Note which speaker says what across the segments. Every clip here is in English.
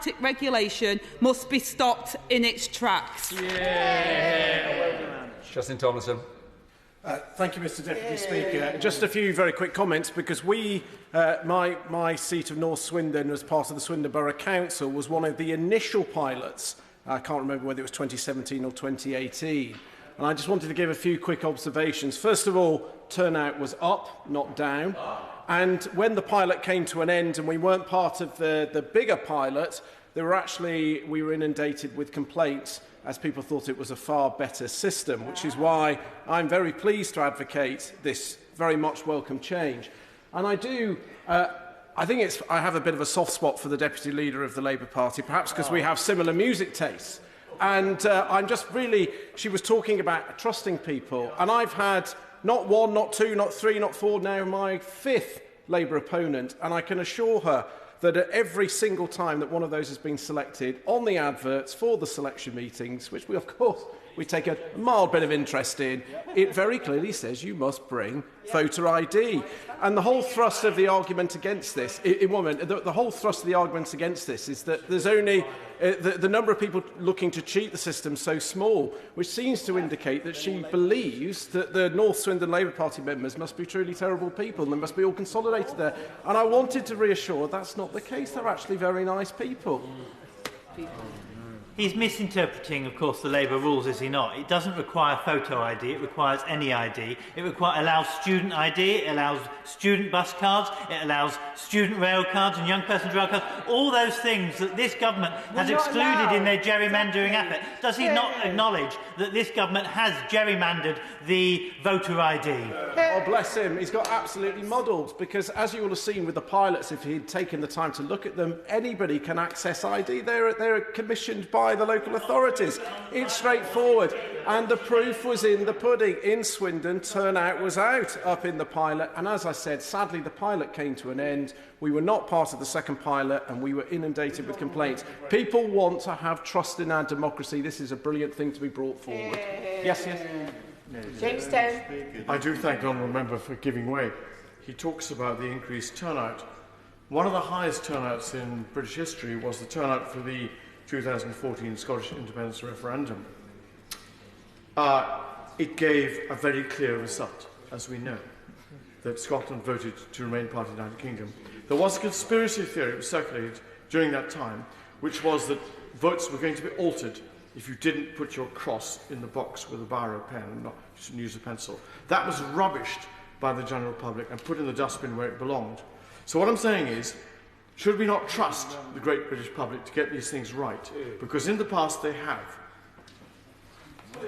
Speaker 1: systematic regulation must be stopped in its tracks.
Speaker 2: Justin Tomlinson.
Speaker 3: Thank you, Mr Deputy Speaker. Just a few very quick comments, because my seat of North Swindon, as part of the Swindon Borough Council, was one of the initial pilots. I can't remember whether it was 2017 or 2018. And I just wanted to give a few quick observations. First of all, turnout was up, not down. And when the pilot came to an end and we weren't part of the bigger pilot, we were inundated with complaints, as people thought it was a far better system, which is why I'm very pleased to advocate this very much welcome change. And I have a bit of a soft spot for the Deputy Leader of the Labour Party, perhaps because we have similar music tastes. And she was talking about trusting people, and I've had not one, not two, not three, not four, now my fifth Labour opponent, and I can assure her that at every single time that one of those has been selected on the adverts for the selection meetings, which we, of course, we take a mild bit of interest in, it very clearly says you must bring voter ID. And the whole thrust of the argument against this, the whole thrust of the arguments against this is that there's only the number of people looking to cheat the system so small, which seems to indicate that she believes that the North Swindon Labour Party members must be truly terrible people and they must be all consolidated there. And I wanted to reassure that's not the case. They're actually very nice people.
Speaker 4: He's misinterpreting, of course, the Labour rules, is he not? It doesn't require photo ID, it requires any ID. It allows student ID, it allows student bus cards, it allows student rail cards and young persons rail cards, all those things that this government has excluded in their gerrymandering effort. Does he not acknowledge that this government has gerrymandered the voter ID?
Speaker 3: Oh, bless him. He's got absolutely muddled, because as you will have seen with the pilots, if he'd taken the time to look at them, anybody can access ID. They're commissioned by the local authorities. It's straightforward. And the proof was in the pudding. In Swindon, turnout was out up in the pilot. And as I said, sadly, the pilot came to an end. We were not part of the second pilot and we were inundated with complaints. People want to have trust in our democracy. This is a brilliant thing to be brought forward. Yes.
Speaker 5: James Stone.
Speaker 6: I do thank the honourable member for giving way. He talks about the increased turnout. One of the highest turnouts in British history was the turnout for the 2014 Scottish independence referendum. It gave a very clear result, as we know, that Scotland voted to remain part of the United Kingdom. There was a conspiracy theory that was circulated during that time, which was that votes were going to be altered if you didn't put your cross in the box with a biro pen and not just use a pencil. That was rubbished by the general public and put in the dustbin where it belonged. So what I'm saying is, should we not trust the great British public to get these things right? Because in the past they have.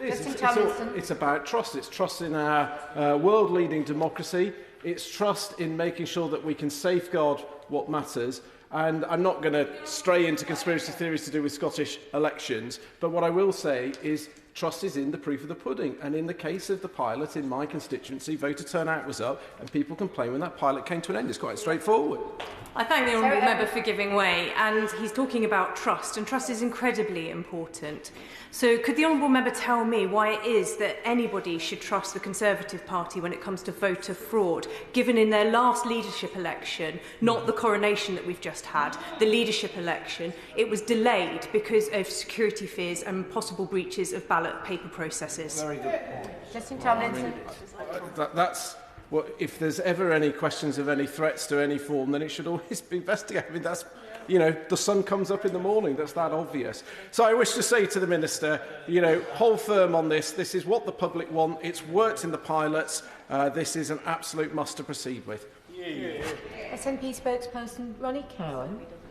Speaker 3: It's about trust. It's trust in our world-leading democracy. It's trust in making sure that we can safeguard what matters. And I'm not going to stray into conspiracy theories to do with Scottish elections, but what I will say is trust is in the proof of the pudding. And in the case of the pilot in my constituency, voter turnout was up and people complained when that pilot came to an end. It's quite straightforward.
Speaker 7: I thank the honourable member for giving way, and he's talking about trust, and trust is incredibly important. So could the honourable member tell me why it is that anybody should trust the Conservative Party when it comes to voter fraud, given in their last leadership election, not the coronation that we've just had, the leadership election, it was delayed because of security fears and possible breaches of ballot paper processes?
Speaker 3: Very good point.
Speaker 5: Justin Tomlinson.
Speaker 3: That's well, if there's ever any questions of any threats to any form, then it should always be investigated. I mean, that's, the sun comes up in the morning. That's that obvious. So I wish to say to the Minister, hold firm on this. This is what the public want. It's worked in the pilots. This is an absolute must to proceed with.
Speaker 5: SNP spokesperson Ronnie Cowan.